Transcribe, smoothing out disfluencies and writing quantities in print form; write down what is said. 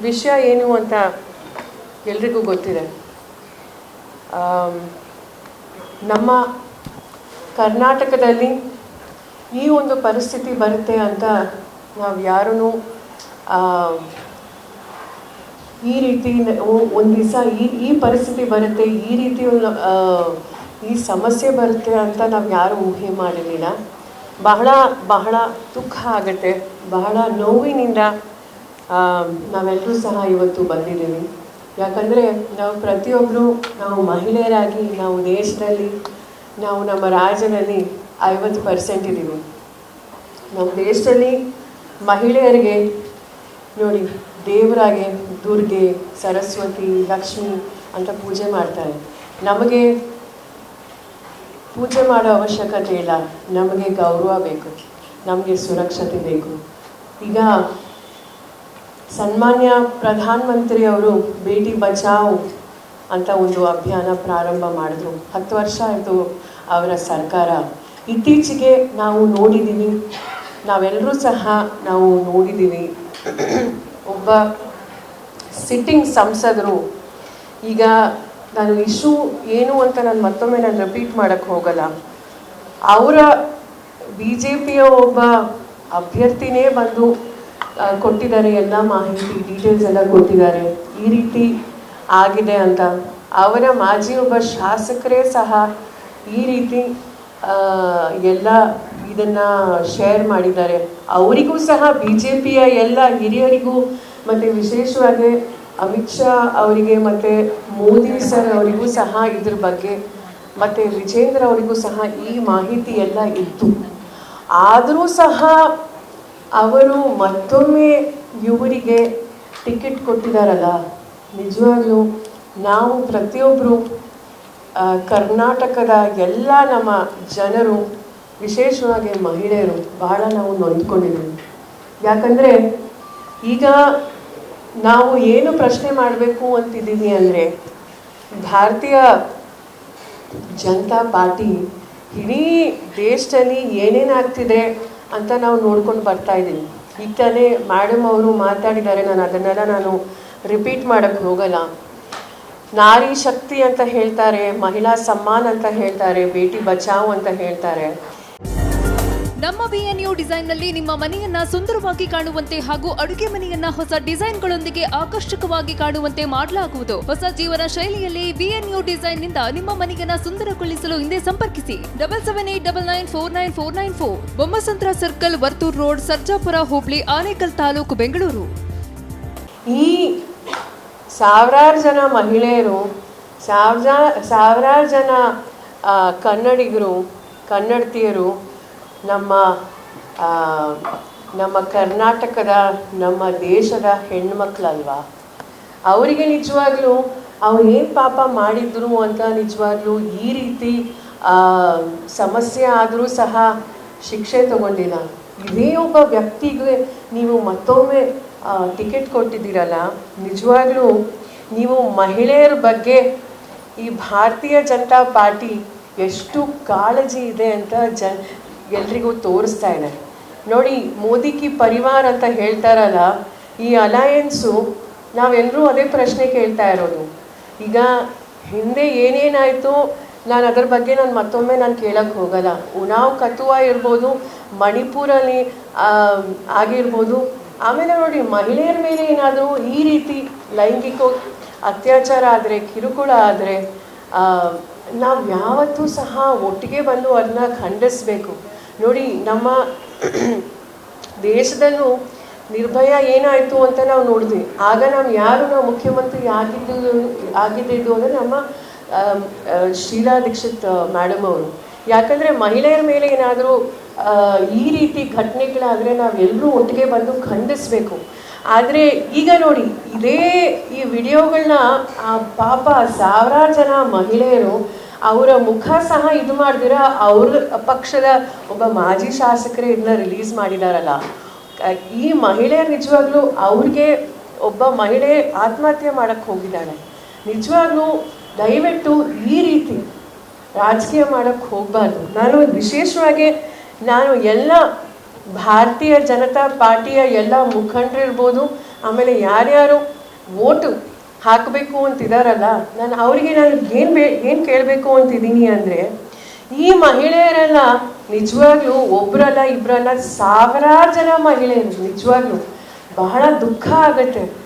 ವಿಷಯ ಏನು ಅಂತ ಎಲ್ರಿಗೂ ಗೊತ್ತಿದೆ. ನಮ್ಮ ಕರ್ನಾಟಕದಲ್ಲಿ ಈ ಒಂದು ಪರಿಸ್ಥಿತಿ ಬರುತ್ತೆ ಅಂತ ನಾವು ಯಾರೂ ಈ ರೀತಿ ಒಂದು ದಿವಸ ಈ ಪರಿಸ್ಥಿತಿ ಬರುತ್ತೆ, ಈ ರೀತಿ ಈ ಸಮಸ್ಯೆ ಬರುತ್ತೆ ಅಂತ ನಾವು ಯಾರೂ ಊಹೆ ಮಾಡಿರಲಿಲ್ಲ. ಬಹಳ ಬಹಳ ದುಃಖ ಆಗುತ್ತೆ, ಬಹಳ ನೋವಿನಿಂದ ನಾವೆಲ್ಲರೂ ಸಹ ಇವತ್ತು ಬಂದಿದ್ದೀವಿ. ಯಾಕಂದರೆ ನಾವು ಪ್ರತಿಯೊಬ್ಬರು ನಾವು ಮಹಿಳೆಯರಾಗಿ ನಾವು ದೇಶದಲ್ಲಿ ನಾವು ನಮ್ಮ ರಾಜ್ಯದಲ್ಲಿ 50% ಇದ್ದೀವಿ. ನಮ್ಮ ದೇಶದಲ್ಲಿ ಮಹಿಳೆಯರಿಗೆ ನೋಡಿ ದೇವರಾಗೆ ದುರ್ಗೆ, ಸರಸ್ವತಿ, ಲಕ್ಷ್ಮಿ ಅಂತ ಪೂಜೆ ಮಾಡ್ತಾರೆ. ನಮಗೆ ಪೂಜೆ ಮಾಡೋ ಅವಶ್ಯಕತೆ ಇಲ್ಲ, ನಮಗೆ ಗೌರವ ಬೇಕು, ನಮಗೆ ಸುರಕ್ಷತೆ ಬೇಕು. ಈಗ ಸನ್ಮಾನ್ಯ ಪ್ರಧಾನಮಂತ್ರಿಯವರು ಬೇಟಿ ಬಚಾವ್ ಅಂತ ಒಂದು ಅಭಿಯಾನ ಪ್ರಾರಂಭ ಮಾಡಿದ್ರು. 10 ವರ್ಷ ಆಯಿತು ಅವರ ಸರ್ಕಾರ. ಇತ್ತೀಚೆಗೆ ನಾವು ನೋಡಿದ್ದೀವಿ, ನಾವೆಲ್ಲರೂ ಸಹ ನಾವು ನೋಡಿದ್ದೀವಿ, ಒಬ್ಬ ಸಿಟ್ಟಿಂಗ್ ಸಂಸದರು, ಈಗ ನಾನು ಇಶ್ಯೂ ಏನು ಅಂತ ನಾನು ಮತ್ತೊಮ್ಮೆ ರಿಪೀಟ್ ಮಾಡೋಕ್ಕೆ ಹೋಗಲ್ಲ, ಅವರ BJPಯ ಒಬ್ಬ ಅಭ್ಯರ್ಥಿನೇ ಬಂದು ಕೊಟ್ಟಿದ್ದಾರೆ, ಎಲ್ಲ ಮಾಹಿತಿ ಡೀಟೇಲ್ಸ್ ಎಲ್ಲ ಕೊಟ್ಟಿದ್ದಾರೆ, ಈ ರೀತಿ ಆಗಿದೆ ಅಂತ. ಅವರ ಮಾಜಿ ಒಬ್ಬ ಶಾಸಕರೇ ಸಹ ಈ ರೀತಿ ಎಲ್ಲ ಇದನ್ನು ಶೇರ್ ಮಾಡಿದ್ದಾರೆ. ಅವರಿಗೂ ಸಹ BJPಯ ಎಲ್ಲ ಹಿರಿಯರಿಗೂ ಮತ್ತು ವಿಶೇಷವಾಗಿ ಅಮಿತ್ ಶಾ ಅವರಿಗೆ ಮತ್ತು ಮೋದಿ ಸರ್ ಅವರಿಗೂ ಸಹ ಇದ್ರ ಬಗ್ಗೆ ಮತ್ತು ವಿಜೇಂದ್ರ ಅವರಿಗೂ ಸಹ ಈ ಮಾಹಿತಿ ಎಲ್ಲ ಇತ್ತು. ಆದರೂ ಸಹ ಅವರು ಮತ್ತೊಮ್ಮೆ ಇವರಿಗೆ ಟಿಕೆಟ್ ಕೊಟ್ಟಿದ್ದಾರಲ್ಲ, ನಿಜವಾಗ್ಲೂ ನಾವು ಪ್ರತಿಯೊಬ್ಬರು ಕರ್ನಾಟಕದ ಎಲ್ಲ ನಮ್ಮ ಜನರು, ವಿಶೇಷವಾಗಿ ಮಹಿಳೆಯರು ಬಹಳ ನಾವು ನೊಂದ್ಕೊಂಡಿದ್ದೀವಿ. ಯಾಕಂದರೆ ಈಗ ನಾವು ಏನು ಪ್ರಶ್ನೆ ಮಾಡಬೇಕು ಅಂತಿದ್ದೀವಿ ಅಂದರೆ, ಭಾರತೀಯ ಜನತಾ ಪಾರ್ಟಿ ಇಡೀ ದೇಶದಲ್ಲಿ ಏನೇನಾಗ್ತಿದೆ ಅಂತ ನಾವು ನೋಡ್ಕೊಂಡು ಬರ್ತಾ ಇದ್ದೀವಿ. ಈಗ ತಾನೇ ಮೇಡಮ್ ಅವರು ಮಾತಾಡಿದ್ದಾರೆ, ನಾನು ರಿಪೀಟ್ ಮಾಡೋಕ್ಕೆ ಹೋಗಲ್ಲ. ನಾರಿ ಶಕ್ತಿ ಅಂತ ಹೇಳ್ತಾರೆ, ಮಹಿಳಾ ಸಮ್ಮಾನ್ ಅಂತ ಹೇಳ್ತಾರೆ, ಬೇಟಿ ಬಚಾವ್ ಅಂತ ಹೇಳ್ತಾರೆ. ನಮ್ಮ BNU ಡಿಸೈನ್ನಲ್ಲಿ ನಿಮ್ಮ ಮನೆಯನ್ನ ಸುಂದರವಾಗಿ ಕಾಣುವಂತೆ ಹಾಗೂ ಅಡುಗೆ ಮನೆಯನ್ನ ಹೊಸ ಡಿಸೈನ್ಗಳೊಂದಿಗೆ ಆಕರ್ಷಕವಾಗಿ ಕಾಣುವಂತೆ ಮಾಡಲಾಗುವುದು. ಹೊಸ ಜೀವನ ಶೈಲಿಯಲ್ಲಿ BNU ಡಿಸೈನ್ನಿಂದ ನಿಮ್ಮ ಮನೆಯನ್ನ ಸುಂದರಗೊಳಿಸಲು ಹಿಂದೆ ಸಂಪರ್ಕಿಸಿ 7789949494, ಬೊಮ್ಮಸಂದ್ರ ಸರ್ಕಲ್, ವರ್ತೂರ್ ರೋಡ್, ಸರ್ಜಾಪುರ ಹೋಬಳಿ, ಆನೇಕಲ್ ತಾಲೂಕು, ಬೆಂಗಳೂರು. ಈ ಸಾವಿರಾರು ಜನ ಮಹಿಳೆಯರು, ಸಾವಿರಾರು ಜನ ಕನ್ನಡಿಗರು, ಕನ್ನಡತಿಯರು ನಮ್ಮ ಕರ್ನಾಟಕದ, ನಮ್ಮ ದೇಶದ ಹೆಣ್ಮಕ್ಳಲ್ವಾ. ಅವರಿಗೆ ನಿಜವಾಗ್ಲೂ ಅವ್ರು ಏನು ಪಾಪ ಮಾಡಿದ್ರು ಅಂತ ನಿಜವಾಗ್ಲೂ ಈ ರೀತಿ ಸಮಸ್ಯೆ ಆದರೂ ಸಹ ಶಿಕ್ಷೆ ತಗೊಂಡಿಲ್ಲ. ಇದೇ ಒಬ್ಬ ವ್ಯಕ್ತಿಗೆ ನೀವು ಮತ್ತೊಮ್ಮೆ ಟಿಕೆಟ್ ಕೊಟ್ಟಿದ್ದೀರಲ್ಲ, ನಿಜವಾಗ್ಲೂ ನೀವು ಮಹಿಳೆಯರ ಬಗ್ಗೆ ಈ ಭಾರತೀಯ ಜನತಾ ಪಾರ್ಟಿ ಎಷ್ಟು ಕಾಳಜಿ ಇದೆ ಅಂತ ಎಲ್ರಿಗೂ ತೋರಿಸ್ತಾ ಇದೆ. ನೋಡಿ, ಮೋದಿ ಕಿ ಪರಿವಾರ ಅಂತ ಹೇಳ್ತಾರಲ್ಲ, ಈ ಅಲಯನ್ಸು ನಾವೆಲ್ಲರೂ ಅದೇ ಪ್ರಶ್ನೆ ಕೇಳ್ತಾ ಇರೋದು. ಈಗ ಹಿಂದೆ ಏನೇನಾಯಿತು ನಾನು ಅದರ ಬಗ್ಗೆ ಮತ್ತೊಮ್ಮೆ ಕೇಳಕ್ಕೆ ಹೋಗಲ್ಲ. ಉನಾವ್ ಕತುವಾ ಇರ್ಬೋದು, ಮಣಿಪುರಲ್ಲಿ ಆಗಿರ್ಬೋದು. ಆಮೇಲೆ ನೋಡಿ, ಮಹಿಳೆಯರ ಮೇಲೆ ಏನಾದರೂ ಈ ರೀತಿ ಲೈಂಗಿಕ ಅತ್ಯಾಚಾರ ಆದರೆ, ಕಿರುಕುಳ ಆದರೆ ನಾವು ಯಾವತ್ತೂ ಸಹ ಒಟ್ಟಿಗೆ ಬಂದು ಅದನ್ನ ಖಂಡಿಸಬೇಕು. ನೋಡಿ, ನಮ್ಮ ದೇಶದಲ್ಲೂ ನಿರ್ಭಯ ಏನಾಯಿತು ಅಂತ ನಾವು ನೋಡಿದ್ವಿ. ಆಗ ನಾವು ಮುಖ್ಯಮಂತ್ರಿ ಆಗಿದ್ದು ಅಂದರೆ ನಮ್ಮ ಶೀಲಾ ದೀಕ್ಷಿತ್ ಮೇಡಮ್ ಅವರು. ಯಾಕಂದರೆ ಮಹಿಳೆಯರ ಮೇಲೆ ಏನಾದರೂ ಈ ರೀತಿ ಘಟನೆಗಳಾದರೆ ನಾವೆಲ್ಲರೂ ಒಟ್ಟಿಗೆ ಬಂದು ಖಂಡಿಸಬೇಕು. ಆದರೆ ಈಗ ನೋಡಿ, ಈ ವಿಡಿಯೋಗಳನ್ನ ಪಾಪ ಸಾವಿರಾರು ಜನ ಮಹಿಳೆಯರು ಅವರ ಮುಖ ಸಹ ಇದು ಮಾಡಿದಿರ ಅವ್ರ ಪಕ್ಷದ ಒಬ್ಬ ಮಾಜಿ ಶಾಸಕರೇ ಇದನ್ನ ರಿಲೀಸ್ ಮಾಡಿದಾರಲ್ಲ. ಈ ಮಹಿಳೆಯರು ನಿಜವಾಗ್ಲೂ ಅವ್ರಿಗೆ ಒಬ್ಬ ಮಹಿಳೆ ಆತ್ಮಹತ್ಯೆ ಮಾಡೋಕ್ಕೆ ಹೋಗಿದ್ದಾಳೆ. ನಿಜವಾಗ್ಲೂ ದಯವಿಟ್ಟು ಈ ರೀತಿ ರಾಜಕೀಯ ಮಾಡೋಕ್ಕೆ ಹೋಗಬಾರ್ದು. ವಿಶೇಷವಾಗಿ ನಾನು ಎಲ್ಲ ಭಾರತೀಯ ಜನತಾ ಪಾರ್ಟಿಯ ಎಲ್ಲ ಮುಖಂಡರಿರ್ಬೋದು ಆಮೇಲೆ ಯಾರ್ಯಾರು ವೋಟು ಹಾಕಬೇಕು ಅಂತಿದಾರಲ್ಲ, ಅವರಿಗೆ ನಾನು ಏನು ಕೇಳಬೇಕು ಅಂತಿದ್ದೀನಿ ಅಂದರೆ, ಈ ಮಹಿಳೆಯರೆಲ್ಲ ನಿಜವಾಗ್ಲೂ ಒಬ್ಬರಲ್ಲ ಇಬ್ಬರಲ್ಲ ಸಾವಿರಾರು ಜನ ಮಹಿಳೆಯರು, ನಿಜವಾಗ್ಲೂ ಬಹಳ ದುಃಖ ಆಗುತ್ತೆ.